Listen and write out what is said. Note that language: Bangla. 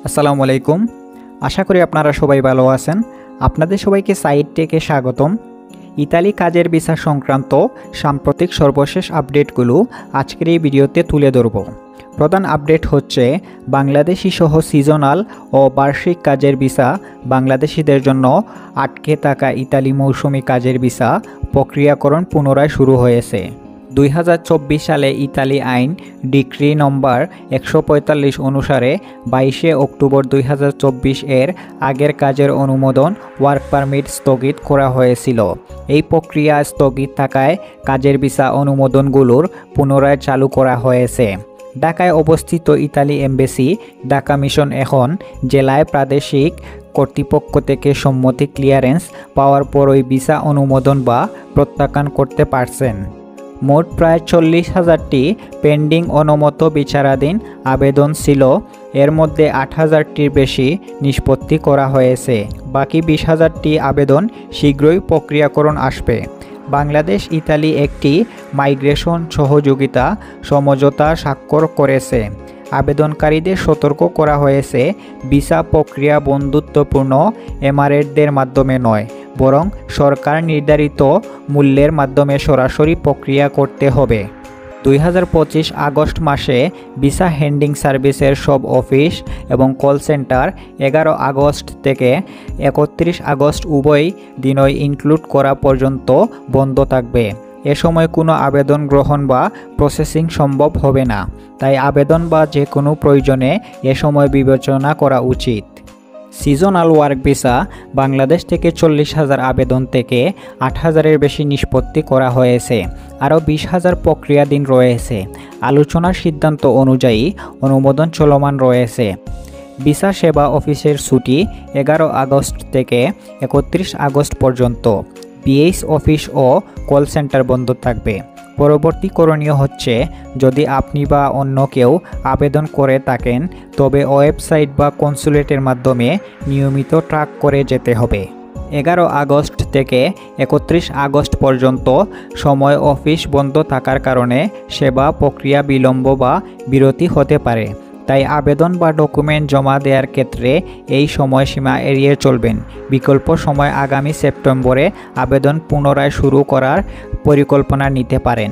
আসসালামু আলাইকুম। আশা করি আপনারা সবাই ভালো আছেন। আপনাদের সবাইকে সাইট টেকে স্বাগতম। ইতালি কাজের ভিসা সংক্রান্ত সাম্প্রতিক সর্বশেষ আপডেটগুলো আজকের এই ভিডিওতে তুলে ধরব। প্রধান আপডেট হচ্ছে বাংলাদেশি সহ সিজনাল ও বার্ষিক কাজের ভিসা বাংলাদেশিদের জন্য আটকে থাকা ইতালি মৌসুমি কাজের ভিসা প্রক্রিয়াকরণ পুনরায় শুরু হয়েছে। 2024 সালে ইতালি আইন ডিক্রি নম্বর 145 অনুসারে 22 অক্টোবর 2024 এর আগের কাজের অনুমোদন ওয়ার্ক পারমিট স্থগিত করা হয়েছিল। এই প্রক্রিয়া স্থগিত থাকায় কাজের ভিসা অনুমোদনগুলোর পুনরায় চালু করা হয়েছে। ঢাকায় অবস্থিত ইতালি এমবেসি ঢাকা মিশন এখন জেলায় প্রাদেশিক কর্তৃপক্ষ থেকে সম্মতি ক্লিয়ারেন্স পাওয়ার পরই ভিসা অনুমোদন বা প্রত্যাখ্যান করতে পারছেন। মোট প্রায় 40,000টি পেন্ডিং অনুমত বিচারাধীন আবেদন ছিল। এর মধ্যে 8,000টির বেশি নিষ্পত্তি করা হয়েছে। বাকি 20,000টি আবেদন শীঘ্রই প্রক্রিয়াকরণ আসবে। বাংলাদেশ ইতালি একটি মাইগ্রেশন সহযোগিতা সমঝোতা স্বাক্ষর করেছে। আবেদনকারীদের সতর্ক করা হয়েছে ভিসা প্রক্রিয়া বন্ধুত্বপূর্ণ এমারেটদের মাধ্যমে নয়, বরং সরকার নির্ধারিত মূল্যের মাধ্যমে সরাসরি প্রক্রিয়া করতে হবে। 2025 আগস্ট মাসে ভিসা হ্যান্ডিং সার্ভিসের সব অফিস এবং কল সেন্টার 11 আগস্ট থেকে 31 আগস্ট উভয় দিনই ইনক্লুড করা পর্যন্ত বন্ধ থাকবে। এ সময় কোনো আবেদন গ্রহণ বা প্রসেসিং সম্ভব হবে না। তাই আবেদন বা যে কোনো প্রয়োজনে এ সময় বিবেচনা করা উচিত। সিজনাল ওয়ার্ক ভিসা বাংলাদেশ থেকে 40,000 আবেদন থেকে 8,000-এর বেশি নিষ্পত্তি করা হয়েছে। আরও 20,000 প্রক্রিয়াধীন রয়েছে। আলোচনার সিদ্ধান্ত অনুযায়ী অনুমোদন চলমান রয়েছে। ভিসা সেবা অফিসের ছুটি 11 আগস্ট থেকে 31 আগস্ট পর্যন্ত। বিএইচ অফিস ও কল সেন্টার বন্ধ থাকবে। পরবর্তী করণীয় হচ্ছে, যদি আপনি বা অন্য কেউ আবেদন করে থাকেন তবে ওয়েবসাইট বা কনসুলেটের মাধ্যমে নিয়মিত ট্র্যাক করে যেতে হবে। 11 আগস্ট থেকে 31 আগস্ট পর্যন্ত সময় অফিস বন্ধ থাকার কারণে সেবা প্রক্রিয়া বিলম্ব বা বিরতি হতে পারে। তাই আবেদন বা ডকুমেন্ট জমা দেওয়ার ক্ষেত্রে এই সময়সীমা এড়িয়ে চলবেন। বিকল্প সময় আগামী সেপ্টেম্বরে আবেদন পুনরায় শুরু করার পরিকল্পনা নিতে পারেন।